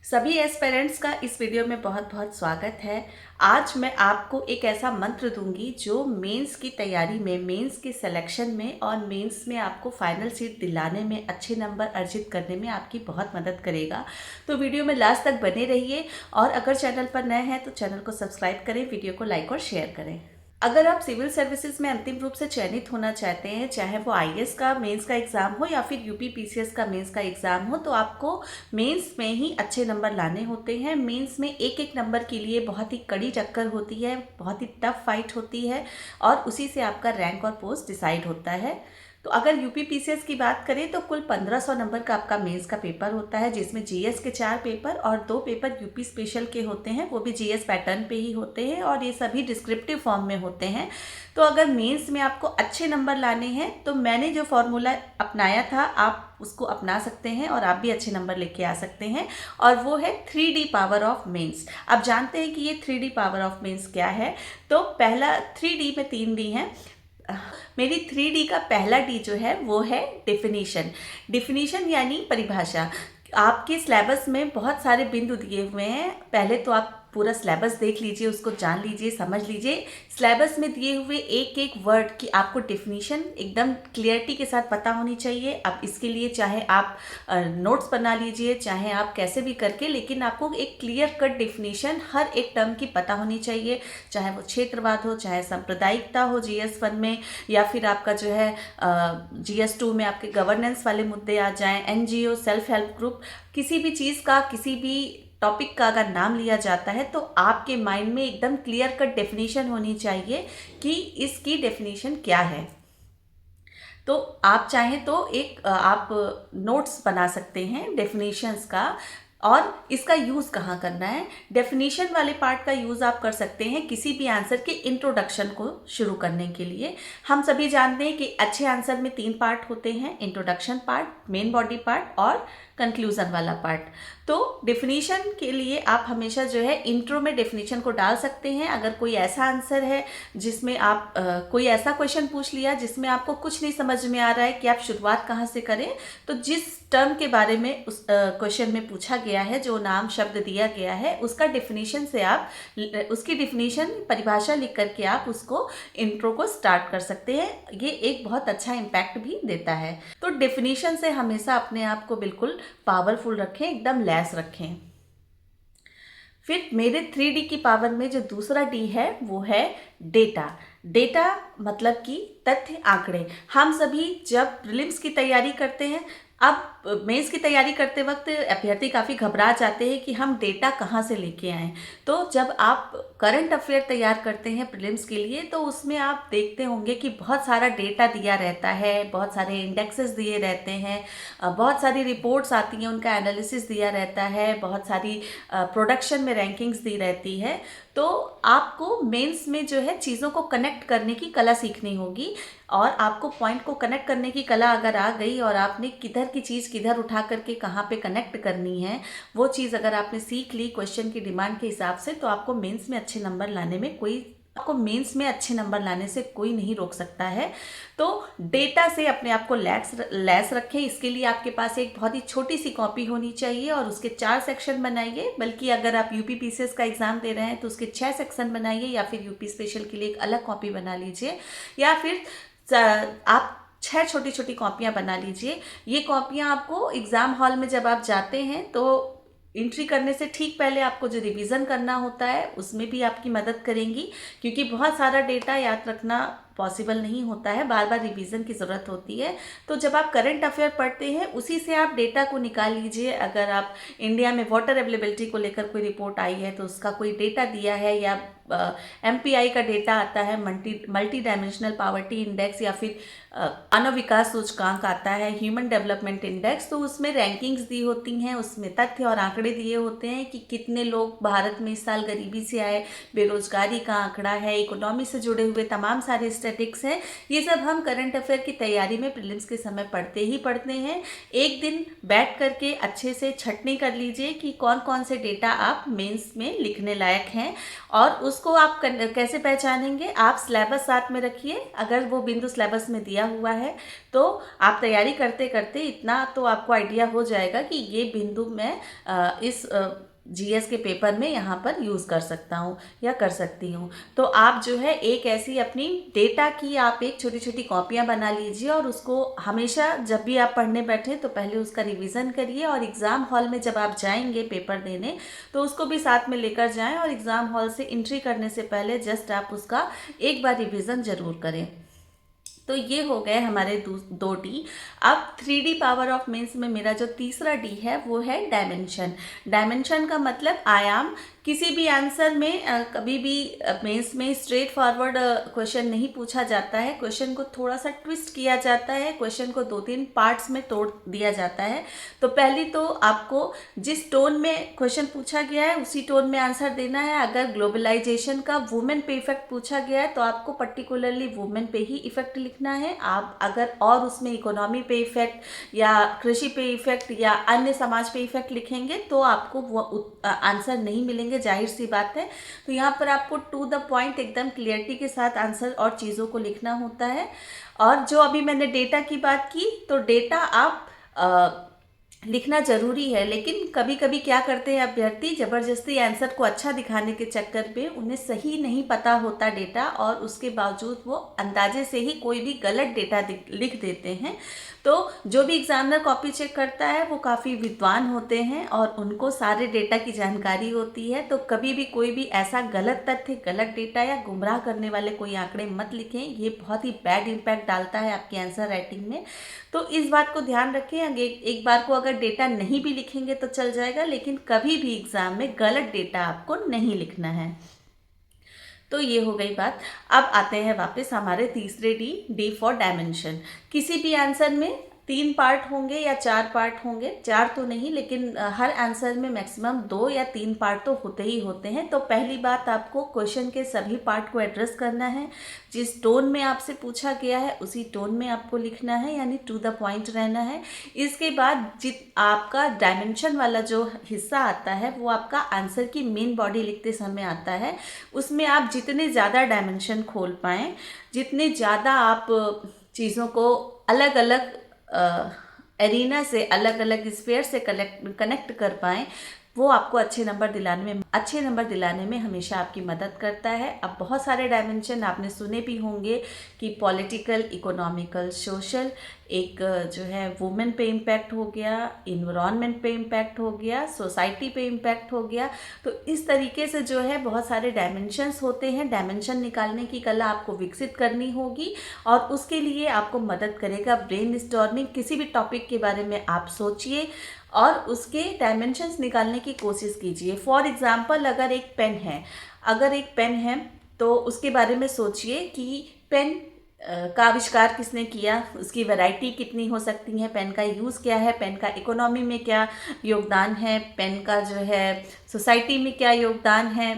सभी एस्पिरेंट्स का इस वीडियो में बहुत बहुत स्वागत है। आज मैं आपको एक ऐसा मंत्र दूंगी जो मेंस की तैयारी में, मेंस के सिलेक्शन में और मेंस में आपको फाइनल सीट दिलाने में, अच्छे नंबर अर्जित करने में आपकी बहुत मदद करेगा। तो वीडियो में लास्ट तक बने रहिए और अगर चैनल पर नए हैं तो चैनल को सब्सक्राइब करें, वीडियो को लाइक और शेयर करें। अगर आप सिविल सर्विसेज में अंतिम रूप से चयनित होना चाहते हैं, चाहे वो आईएएस का मेंस का एग्ज़ाम हो या फिर यूपी पीसीएस का मेंस का एग्ज़ाम हो, तो आपको मेंस में ही अच्छे नंबर लाने होते हैं। मेंस में एक एक नंबर के लिए बहुत ही कड़ी टक्कर होती है, बहुत ही टफ फाइट होती है और उसी से आपका रैंक और पोस्ट डिसाइड होता है। तो अगर यूपी पीसीएस की बात करें तो कुल 1500 नंबर का आपका मेंस का पेपर होता है, जिसमें जीएस के 4 पेपर और 2 पेपर यूपी स्पेशल के होते हैं, वो भी जीएस पैटर्न पे ही होते हैं और ये सभी डिस्क्रिप्टिव फॉर्म में होते हैं। तो अगर मेंस में आपको अच्छे नंबर लाने हैं तो मैंने जो फॉर्मूला अपनाया था आप उसको अपना सकते हैं और आप भी अच्छे नंबर लेके आ सकते हैं, और वो है 3D पावर ऑफ मेंस। अब जानते हैं कि ये 3D पावर ऑफ मेंस क्या है। तो पहला 3D में 3 डी हैं। मेरी 3D का पहला डी जो है वो है डेफिनीशन। डेफिनीशन यानी परिभाषा। आपके सिलेबस में बहुत सारे बिंदु दिए हुए हैं। पहले तो आप पूरा सिलेबस देख लीजिए, उसको जान लीजिए, समझ लीजिए। सिलेबस में दिए हुए एक एक वर्ड की आपको डेफिनीशन एकदम क्लियरिटी के साथ पता होनी चाहिए। अब इसके लिए चाहे आप नोट्स बना लीजिए, चाहे आप कैसे भी करके, लेकिन आपको एक क्लियर कट डेफिनीशन हर एक टर्म की पता होनी चाहिए। चाहे वो क्षेत्रवाद हो, चाहे सांप्रदायिकता हो GS1 में, या फिर आपका जो है GS2 में आपके गवर्नेंस वाले मुद्दे आ जाएं, NGO, सेल्फ हेल्प ग्रुप, किसी भी चीज़ का, किसी भी टॉपिक का अगर नाम लिया जाता है तो आपके माइंड में एकदम क्लियर कट डेफिनेशन होनी चाहिए कि इसकी डेफिनेशन क्या है। तो आप चाहें तो एक आप नोट्स बना सकते हैं डेफिनेशंस का। और इसका यूज़ कहाँ करना है? डेफिनेशन वाले पार्ट का यूज़ आप कर सकते हैं किसी भी आंसर के इंट्रोडक्शन को शुरू करने के लिए। हम सभी जानते हैं कि अच्छे आंसर में 3 पार्ट होते हैं: introduction part, main body part और कंक्लूजन वाला पार्ट। तो डेफिनेशन के लिए आप हमेशा जो है इंट्रो में डेफिनेशन को डाल सकते हैं। अगर कोई ऐसा आंसर है जिसमें आप कोई ऐसा क्वेश्चन पूछ लिया जिसमें आपको कुछ नहीं समझ में आ रहा है कि आप शुरुआत कहाँ से करें, तो जिस टर्म के बारे में उस क्वेश्चन में पूछा गया है, जो नाम शब्द दिया गया है, उसका डेफिनेशन से आप उसकी डेफिनेशन परिभाषा लिख करके आप उसको इंट्रो को स्टार्ट कर सकते हैं। ये एक बहुत अच्छा इम्पैक्ट भी देता है। तो डेफिनेशन से हमेशा अपने आप को बिल्कुल पावरफुल रखें, एकदम लैस रखें। फिर मेरे 3D की पावर में जो दूसरा डी है वो है डेटा। डेटा मतलब कि तथ्य, आंकड़े। हम सभी जब प्रीलिम्स की तैयारी करते हैं, अब मेंस की तैयारी करते वक्त अभ्यर्थी काफ़ी घबरा जाते हैं कि हम डेटा कहाँ से लेके आएँ। तो जब आप करंट अफेयर तैयार करते हैं प्रीलिम्स के लिए, तो उसमें आप देखते होंगे कि बहुत सारा डेटा दिया रहता है, बहुत सारे इंडेक्सेस दिए रहते हैं, बहुत सारी रिपोर्ट्स आती हैं, उनका एनालिसिस दिया रहता है, बहुत सारी प्रोडक्शन में रैंकिंग्स दी रहती है। तो आपको मेंस में जो है चीज़ों को कनेक्ट करने की कला सीखनी होगी, और आपको पॉइंट को कनेक्ट करने की कला अगर आ गई और आपने किधर की चीज़ किधर उठा करके कहाँ पे कनेक्ट करनी है, वो चीज़ अगर आपने सीख ली क्वेश्चन की डिमांड के हिसाब से, तो आपको मेंस में अच्छे नंबर लाने में कोई नहीं रोक सकता है। तो डेटा से अपने आप को लैस रखें। इसके लिए आपके पास एक बहुत ही छोटी सी कॉपी होनी चाहिए और उसके 4 सेक्शन बनाइए। बल्कि अगर आप यूपी पीसीएस का एग्जाम दे रहे हैं तो उसके 6 सेक्शन बनाइए, या फिर यूपी स्पेशल के लिए एक अलग कॉपी बना लीजिए, या फिर आप 6 छोटी छोटी कॉपियाँ बना लीजिए। ये कॉपियाँ आपको एग्ज़ाम हॉल में जब आप जाते हैं तो एंट्री करने से ठीक पहले आपको जो रिवीजन करना होता है उसमें भी आपकी मदद करेंगी, क्योंकि बहुत सारा डेटा याद रखना पॉसिबल नहीं होता है, बार बार रिवीजन की ज़रूरत होती है। तो जब आप करंट अफेयर पढ़ते हैं उसी से आप डेटा को निकाल लीजिए। अगर आप इंडिया में वाटर अवेलेबिलिटी को लेकर कोई रिपोर्ट आई है तो उसका कोई डेटा दिया है, या MPI का डेटा आता है, मल्टी डायमेंशनल पावर्टी इंडेक्स, या फिर मानव विकास सूचकांक आता है, ह्यूमन डेवलपमेंट इंडेक्स, तो उसमें रैंकिंग्स दी होती हैं, उसमें तथ्य और आंकड़े दिए होते हैं कि कितने लोग भारत में इस साल गरीबी से आए, बेरोजगारी का आंकड़ा है, इकोनॉमी से जुड़े हुए तमाम सारे स्टैटिक्स है, ये सब हम करंट अफेयर की तैयारी में प्रीलिम्स के समय पढ़ते ही पढ़ते हैं। एक दिन बैठ करके अच्छे से छटनी कर लीजिए कि कौन कौन से डेटा आप मेंस में लिखने लायक हैं, और उसको आप कैसे पहचानेंगे। आप सिलेबस साथ में रखिए, अगर वो बिंदु सिलेबस में दिया हुआ है तो आप तैयारी करते करते इतना तो आपको आइडिया हो जाएगा कि ये बिंदु मैं इस जीएस के पेपर में यहाँ पर यूज़ कर सकता हूँ या कर सकती हूँ। तो आप जो है एक ऐसी अपनी डेटा की आप एक छोटी छोटी कॉपियाँ बना लीजिए, और उसको हमेशा जब भी आप पढ़ने बैठें तो पहले उसका रिवीजन करिए, और एग्ज़ाम हॉल में जब आप जाएंगे पेपर देने तो उसको भी साथ में लेकर जाएं, और एग्ज़ाम हॉल से एंट्री करने से पहले जस्ट आप उसका एक बार रिवीजन ज़रूर करें। तो ये हो गए हमारे दो डी। अब 3D पावर ऑफ मेंस में मेरा जो तीसरा डी है वो है डायमेंशन। डायमेंशन का मतलब आयाम। किसी भी आंसर में कभी भी मेंस में स्ट्रेट फॉरवर्ड क्वेश्चन नहीं पूछा जाता है, क्वेश्चन को थोड़ा सा ट्विस्ट किया जाता है, क्वेश्चन को 2-3 पार्ट्स में तोड़ दिया जाता है। तो पहली तो आपको जिस टोन में क्वेश्चन पूछा गया है उसी टोन में आंसर देना है। अगर ग्लोबलाइजेशन का वुमेन पे इफेक्ट पूछा गया है तो आपको पर्टिकुलरली वुमेन पे ही इफेक्ट लिखना है। आप अगर और उसमें इकोनॉमी पे इफेक्ट या कृषि पे इफेक्ट या अन्य समाज पे इफेक्ट लिखेंगे तो आपको वो आंसर नहीं मिलेंगे, जाहिर सी बात है। तो यहाँ पर आपको टू द पॉइंट एकदम क्लियरिटी के साथ आंसर और चीज़ों को लिखना होता है। और जो अभी मैंने डेटा की बात की, तो डेटा आप लिखना ज़रूरी है, लेकिन कभी कभी क्या करते हैं अभ्यर्थी, ज़बरदस्ती आंसर को अच्छा दिखाने के चक्कर पे उन्हें सही नहीं पता होता डेटा, और उसके बावजूद वो अंदाजे से ही कोई भी गलत डेटा लिख देते हैं। तो जो भी एग्जामिनर कॉपी चेक करता है वो काफ़ी विद्वान होते हैं और उनको सारे डेटा की जानकारी होती है। तो कभी भी कोई भी ऐसा गलत तथ्य, गलत डेटा या गुमराह करने वाले कोई आंकड़े मत लिखें, ये बहुत ही बैड इम्पैक्ट डालता है आपकी आंसर राइटिंग में। तो इस बात को ध्यान रखें। एक बार को अगर डेटा नहीं भी लिखेंगे तो चल जाएगा, लेकिन कभी भी एग्जाम में गलत डेटा आपको नहीं लिखना है। तो ये हो गई बात। अब आते हैं वापस हमारे तीसरे डी फॉर डायमेंशन। किसी भी आंसर में 3 पार्ट होंगे या 4 पार्ट होंगे, 4 तो नहीं, लेकिन हर आंसर में मैक्सिमम 2 या 3 पार्ट तो होते ही होते हैं। तो पहली बात, आपको क्वेश्चन के सभी पार्ट को एड्रेस करना है। जिस टोन में आपसे पूछा गया है उसी टोन में आपको लिखना है, यानी टू द पॉइंट रहना है। इसके बाद आपका डायमेंशन वाला जो हिस्सा आता है वो आपका आंसर की मेन बॉडी लिखते समय आता है। उसमें आप जितने ज़्यादा डायमेंशन खोल पाएँ, जितने ज़्यादा आप चीज़ों को अलग अलग एरिना से, अलग अलग स्फीयर से कनेक्ट कर पाएँ, वो आपको अच्छे नंबर दिलाने में हमेशा आपकी मदद करता है। अब बहुत सारे डायमेंशन आपने सुने भी होंगे कि पॉलिटिकल, इकोनॉमिकल, सोशल, एक जो है वुमेन पे इम्पैक्ट हो गया, इन्वायरमेंट पे इम्पैक्ट हो गया, सोसाइटी पे इम्पैक्ट हो गया। तो इस तरीके से जो है बहुत सारे डायमेंशंस होते हैं। डायमेंशन निकालने की कला आपको विकसित करनी होगी, और उसके लिए आपको मदद करेगा ब्रेनस्टॉर्मिंग। किसी भी टॉपिक के बारे में आप सोचिए और उसके डायमेंशंस निकालने की कोशिश कीजिए। फॉर एग्जाम्पल, अगर एक पेन है तो उसके बारे में सोचिए कि पेन का आविष्कार किसने किया, उसकी वैरायटी कितनी हो सकती है, पेन का यूज़ क्या है, पेन का इकोनॉमी में क्या योगदान है, पेन का जो है सोसाइटी में क्या योगदान है,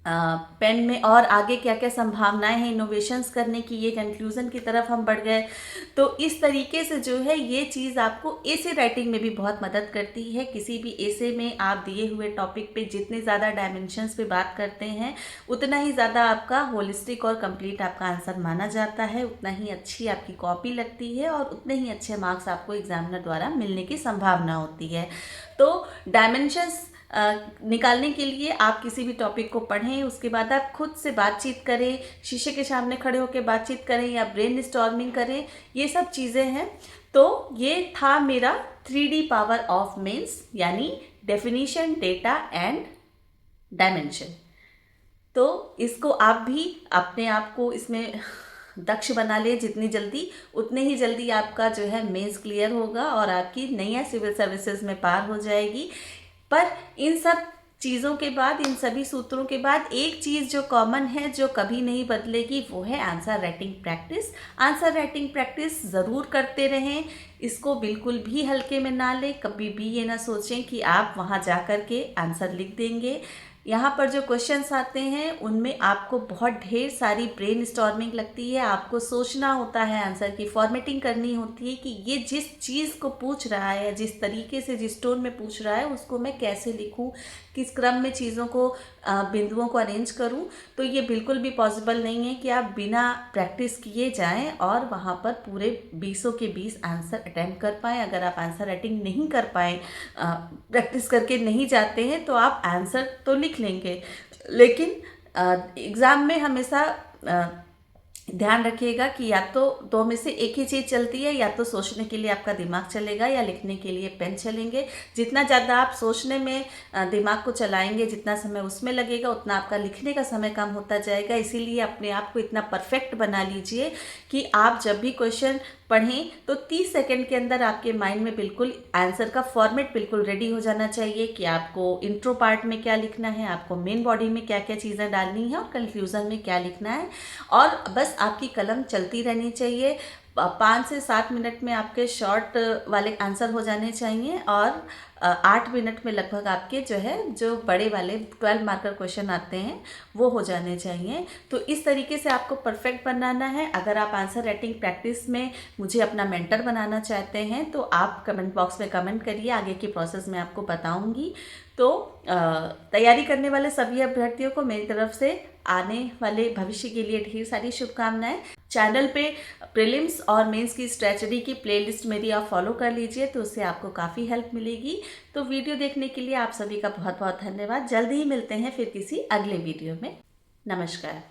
पेन में और आगे क्या क्या संभावनाएं हैं इनोवेशंस करने की। ये कंक्लूज़न की तरफ हम बढ़ गए। तो इस तरीके से जो है ये चीज़ आपको एसे राइटिंग में भी बहुत मदद करती है। किसी भी एसे में आप दिए हुए टॉपिक पे जितने ज़्यादा डायमेंशंस पे बात करते हैं उतना ही ज़्यादा आपका होलिस्टिक और कंप्लीट आपका आंसर माना जाता है, उतना ही अच्छी आपकी कॉपी लगती है और उतने ही अच्छे मार्क्स आपको एग्जामिनर द्वारा मिलने की संभावना होती है। तो डायमेंशंस निकालने के लिए आप किसी भी टॉपिक को पढ़ें, उसके बाद आप खुद से बातचीत करें, शीशे के सामने खड़े होकर बातचीत करें या ब्रेनस्टॉर्मिंग करें, ये सब चीज़ें हैं। तो ये था मेरा 3D पावर ऑफ मेंस, यानी डेफिनेशन, डेटा एंड डायमेंशन। तो इसको आप भी अपने आप को इसमें दक्ष बना ले जितनी जल्दी, उतने ही जल्दी आपका जो है मेंस क्लियर होगा और आपकी नैया सिविल सर्विसेज में पार हो जाएगी। पर इन सब चीज़ों के बाद, इन सभी सूत्रों के बाद एक चीज़ जो कॉमन है, जो कभी नहीं बदलेगी, वो है answer writing practice. Answer writing practice ज़रूर करते रहें, इसको बिल्कुल भी हल्के में ना लें। कभी भी ये ना सोचें कि आप वहाँ जा कर के आंसर लिख देंगे यहाँ पर जो क्वेश्चंस आते हैं उनमें आपको बहुत ढेर सारी ब्रेन स्टॉर्मिंग लगती है, आपको सोचना होता है, आंसर की फॉर्मेटिंग करनी होती है कि ये जिस चीज़ को पूछ रहा है, जिस तरीके से जिस टोन में पूछ रहा है उसको मैं कैसे लिखूं, किस क्रम में चीज़ों को बिंदुओं को अरेंज करूं। तो ये बिल्कुल भी पॉसिबल नहीं है कि आप बिना प्रैक्टिस किए जाएं और वहाँ पर पूरे 20 के 20 आंसर अटैम्प्ट कर पाएँ। अगर आप आंसर राइटिंग नहीं कर पाएँ, प्रैक्टिस करके नहीं जाते हैं, तो आप आंसर तो लिख लेंगे, लेकिन एग्ज़ाम में हमेशा ध्यान रखिएगा कि या तो दो में से एक ही चीज़ चलती है, या तो सोचने के लिए आपका दिमाग चलेगा या लिखने के लिए पेन चलेंगे। जितना ज़्यादा आप सोचने में दिमाग को चलाएंगे, जितना समय उसमें लगेगा, उतना आपका लिखने का समय कम होता जाएगा। इसीलिए अपने आप को इतना परफेक्ट बना लीजिए कि आप जब भी क्वेश्चन पढ़ें तो 30 सेकंड के अंदर आपके माइंड में बिल्कुल आंसर का फॉर्मेट बिल्कुल रेडी हो जाना चाहिए कि आपको इंट्रो पार्ट में क्या लिखना है, आपको मेन बॉडी में क्या क्या चीज़ें डालनी है और कंक्लूजन में क्या लिखना है। और बस आपकी कलम चलती रहनी चाहिए। 5 से 7 मिनट में आपके शॉर्ट वाले आंसर हो जाने चाहिए और 8 मिनट में लगभग आपके जो बड़े वाले 12 मार्कर क्वेश्चन आते हैं वो हो जाने चाहिए। तो इस तरीके से आपको परफेक्ट बनाना है। अगर आप आंसर राइटिंग प्रैक्टिस में मुझे अपना मेंटर बनाना चाहते हैं तो आप कमेंट बॉक्स में कमेंट करिए, आगे की प्रोसेस मैं आपको बताऊंगी। तो तैयारी करने वाले सभी अभ्यर्थियों को मेरी तरफ से आने वाले भविष्य के लिए ढेर सारी शुभकामनाएं। चैनल पे प्रीलिम्स और मेंस की स्ट्रेटजी की प्लेलिस्ट मेरी आप फॉलो कर लीजिए, तो उससे आपको काफ़ी हेल्प मिलेगी। तो वीडियो देखने के लिए आप सभी का बहुत बहुत धन्यवाद। जल्दी ही मिलते हैं फिर किसी अगले वीडियो में। नमस्कार।